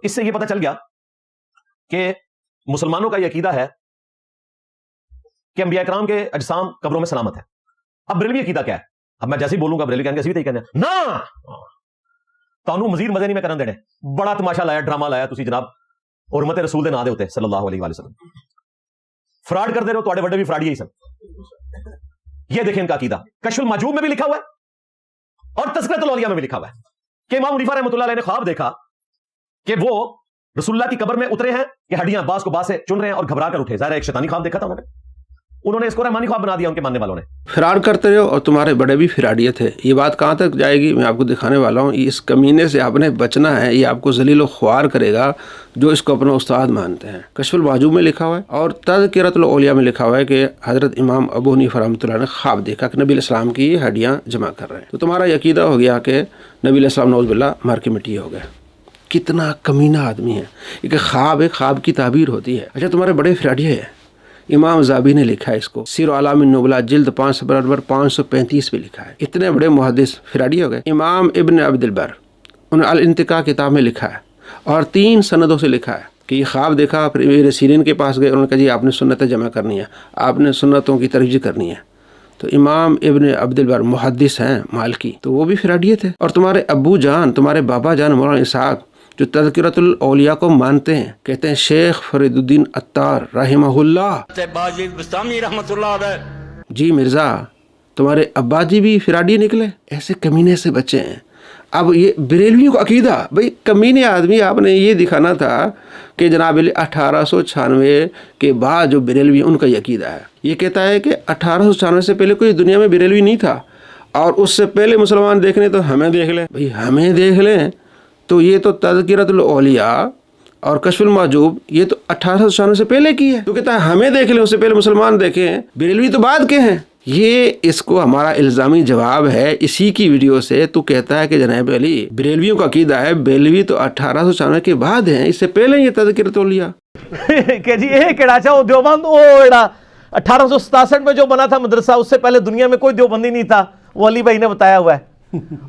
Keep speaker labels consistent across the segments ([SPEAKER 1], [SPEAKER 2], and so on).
[SPEAKER 1] اس سے یہ پتہ چل گیا کہ مسلمانوں کا یہ عقیدہ ہے کہ انبیاء کرام کے اجسام قبروں میں سلامت ہے. اب بریلوی عقیدہ کیا ہے؟ اب میں جیسے ہی بولوں گا بریلوی کہیں گے اسی بھی کہنے نا تانوں مزید مزے نہیں میں کرن دینے. بڑا تماشا لایا، ڈرامہ لایا تسی جناب حرمت رسول دے نا دے ہوتے صلی اللہ علیہ وآلہ وسلم. فراڈ کر دے رہے ہو، تواڈے بڑے بھی فراڈی ہی سن. یہ دیکھیں ان کا عقیدہ کشف المحجوب میں بھی لکھا ہوا ہے اور تذکرۃ الاولیاء میں بھی لکھا ہوا ہے کہ امام حنیفہ رحمۃ اللہ علیہ نے خواب دیکھا کہ وہ رسول اللہ کی قبر میں اترے ہیں کہ ہڈیاں بعض کو بعض سے چن رہے ہیں اور گھبرا کر اٹھے. ظاہر ہے ایک شیطانی خواب دیکھا تھا انہوں نے اس کو رحمانی خواب بنا دیا ان کے ماننے والوں نے.
[SPEAKER 2] فراڈ کرتے رہو اور تمہارے بڑے بھی فراڈیت ہے. یہ بات کہاں تک جائے گی میں آپ کو دکھانے والا ہوں. اس کمینے سے آپ نے بچنا ہے. یہ آپ کو ذلیل و خوار کرے گا جو اس کو اپنا استاد مانتے ہیں. کشف المحجوب میں لکھا ہوا ہے اور تذکرۃ الاولیاء میں لکھا ہوا ہے کہ حضرت امام ابو حنیفہ رحمۃ اللہ نے خواب دیکھا کہ نبی علیہ السلام کی ہڈیاں جمع کر رہے ہیں. تو تمہارا یہ عقیدہ ہو گیا کہ نبی علیہ السلام نعوذ باللہ مر کے مٹی ہو گئے. کتنا کمینہ آدمی ہے. ایک خواب کی تعبیر ہوتی ہے. اچھا تمہارے بڑے فراڈی ہے. امام زابی نے لکھا ہے اس کو سیر اعلام النبلاء جلد 5 برابر 535 پہ لکھا ہے. اتنے بڑے محدث فراڈی ہو گئے. امام ابن عبد البر انہوں نے الانتقاء کتاب میں لکھا ہے اور 3 سندوں سے لکھا ہے کہ یہ خواب دیکھا. پھر ابن سیرین کے پاس گئے، انہوں نے کہا جی آپ نے سنتیں جمع کرنی ہے، آپ نے سنتوں کی ترویج کرنی ہے. تو امام ابن عبد البر محدث ہیں مالکی، تو وہ بھی فراڈیت ہے. اور تمہارے ابو جان، تمہارے بابا جان مولانا اسحاق جو تذکرۃ الاولیاء کو مانتے ہیں، کہتے ہیں شیخ فرید الدین عطار رحمہ اللہ رحمۃ اللہ علیہ. جی مرزا تمہارے ابا جی بھی فراڈی نکلے. ایسے کمینے سے بچے ہیں. اب یہ بریلویوں کا عقیدہ، بھئی کمینے آدمی آپ نے یہ دکھانا تھا کہ جناب 1896 کے بعد جو بریلوی ان کا یہ عقیدہ ہے. یہ کہتا ہے کہ 1896 سے پہلے کوئی دنیا میں بریلوی نہیں تھا اور اس سے پہلے مسلمان دیکھنے تو ہمیں دیکھ لیں. بھئی ہمیں دیکھ لیں تو یہ تو تذکرۃ الاولیاء اور کشف المحجوب یہ تو 1896 سے پہلے کی ہے. تو کہتا ہے ہمیں دیکھ لیں، اس سے پہلے مسلمان دیکھیں، بریلوی تو بعد کے ہیں. یہ اس کو ہمارا الزامی جواب ہے اسی کی ویڈیو سے. تو کہتا ہے کہ جناب علی بریلویوں کا عقیدہ ہے بریلوی تو 1896 کے بعد ہیں، اس سے پہلے یہ تذکرۃ الاولیاء
[SPEAKER 3] کہ جی یہ کیڑا چاہو دیوبند اوڑا 1867 میں جو بنا تھا مدرسہ، اس سے پہلے دنیا میں کوئی دیوبندی نہیں تھا. وہ علی بھائی نے بتایا ہوا ہے.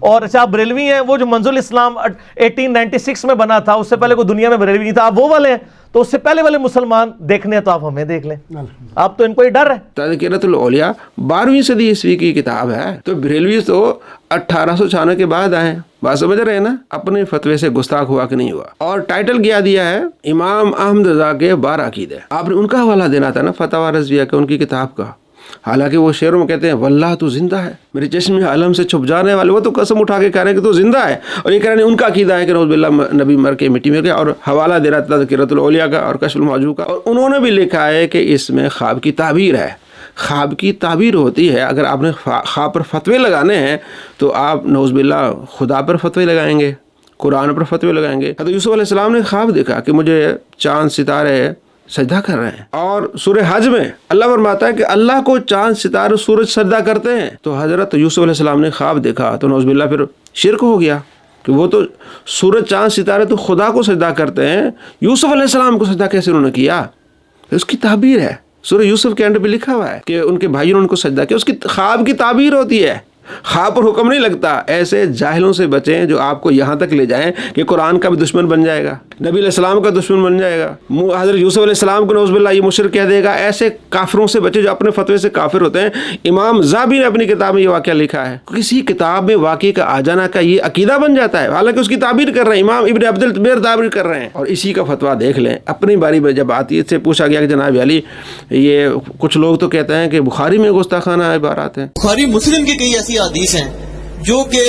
[SPEAKER 3] اور اچھا بریلوی ہیں وہ جو منزل اسلام 1896 میں بنا تھا، اس سے پہلے کوئی دنیا میں بریلوی نہیں تھا. آپ وہ والے ہیں تو اس سے پہلے والے مسلمان دیکھنے ہیں تو آپ ہمیں دیکھ لیں. آپ تو ان کو ہی ڈر ہے.
[SPEAKER 2] تذکرۃ الاولیاء 12ویں صدی عیسوی کی کتاب ہے. تو بریلوی تو 1896 کے بعد آئے. بات سمجھ رہے ہیں نا؟ اپنے فتوے سے گستاخ ہوا کہ نہیں ہوا. اور ٹائٹل کیا دیا ہے امام احمد رضا کے 12 عقیدے. آپ نے ان کا حوالہ دینا تھا نا فتاوی رضویہ کے، ان کی کتاب کا. حالانکہ وہ شعروں میں کہتے ہیں واللہ تو زندہ ہے، میرے چشم عالم سے چھپ جانے والے. وہ تو قسم اٹھا کے کہہ رہے ہیں کہ تو زندہ ہے، اور یہ کہہ رہے ہیں ان کا عقیدہ ہے کہ نعوذ باللہ نبی مر کے مٹی میں گیا. اور حوالہ دے رہا تھا تذکرۃ الاولیاء کا اور کشف المحجوب کا. اور انہوں نے بھی لکھا ہے کہ اس میں خواب کی تعبیر ہے. خواب کی تعبیر ہوتی ہے. اگر آپ نے خواب پر فتوے لگانے ہیں تو آپ نعوذ باللہ خدا پر فتوے لگائیں گے، قرآن پر فتوے لگائیں گے. حضرت یوسف علیہ السلام نے خواب دیکھا کہ مجھے چاند ستارے سجدہ کر رہے ہیں. اور سورہ حج میں اللہ فرماتا ہے کہ اللہ کو چاند ستارے سورج سجدہ کرتے ہیں. تو حضرت یوسف علیہ السلام نے خواب دیکھا تو نعوذ باللہ پھر شرک ہو گیا کہ وہ تو سورج چاند ستارے تو خدا کو سجدہ کرتے ہیں، یوسف علیہ السلام کو سجدہ کیسے انہوں نے کیا؟ اس کی تعبیر ہے. سورہ یوسف کے اینڈ پہ لکھا ہوا ہے کہ ان کے بھائیوں نے ان کو سجدہ کیا. اس کی خواب کی تعبیر ہوتی ہے. خواب پر حکم نہیں لگتا. ایسے جاہلوں سے بچیں جو آپ کو یہاں تک لے جائیں کہ قرآن کا بھی دشمن بن جائے گا، نبی علیہ السلام کا دشمن بن جائے گا، حضرت یوسف علیہ السلام کو نعوذ باللہ یہ مشرک کہہ دے گا. ایسے کافروں سے بچے جو اپنے فتوے سے کافر ہوتے ہیں. امام زابی نے اپنی کتاب میں یہ واقعہ لکھا ہے. کسی کتاب میں واقعے کا آ جانا کا یہ عقیدہ بن جاتا ہے، حالانکہ اس کی تعبیر کر رہے ہیں امام ابن عبد البر تعبیر کر رہے ہیں. اور اسی کا فتویٰ دیکھ لیں. اپنی باری میں جب آتی ہے سے پوچھا گیا کہ جناب علی یہ کچھ لوگ تو کہتے ہیں کہ بخاری میں گستاخانہ عبارات ہیں.
[SPEAKER 4] بخاری مسلم کی کئی ایسی حدیث ہیں جو کہ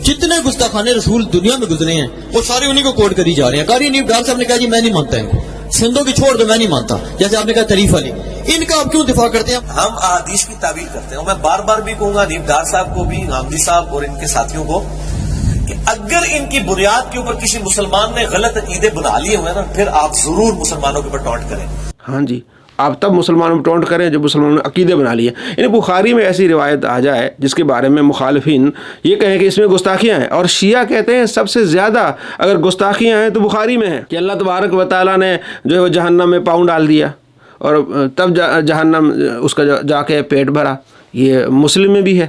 [SPEAKER 4] جتنے گستاخانے رسول دنیا میں گزرے ہیں وہ سارے انہی کو کوٹ کری جا رہے ہیں. قاری نیب ڈار صاحب نے کہا جی میں نہیں مانتا ان کو، سندھوں کی چھوڑ دو میں نہیں مانتا. جیسے آپ نے کہا طریف علی، ان کا آپ کیوں دفاع کرتے ہیں؟
[SPEAKER 5] ہم احادیث کی تعبیر کرتے ہیں. میں بار بار بھی کہوں گا نیب ڈار صاحب کو بھی، غامدی صاحب اور ان کے ساتھیوں کو، کہ اگر ان کی بنیاد کے اوپر کسی مسلمان نے غلط عقیدے بنا لیے ہوئے نا پھر آپ ضرور مسلمانوں کے اوپر ٹونٹ کریں.
[SPEAKER 2] ہاں جی، آپ تب مسلمانوں میں ٹونٹ کریں جو مسلمانوں نے عقیدے بنا لیے. یعنی بخاری میں ایسی روایت آ جائے جس کے بارے میں مخالفین یہ کہیں کہ اس میں گستاخیاں ہیں، اور شیعہ کہتے ہیں سب سے زیادہ اگر گستاخیاں ہیں تو بخاری میں ہیں کہ اللہ تبارک و تعالیٰ نے جو ہے جہنم میں پاؤں ڈال دیا اور تب جہنم اس کا جا کے پیٹ بھرا. یہ مسلم میں بھی ہے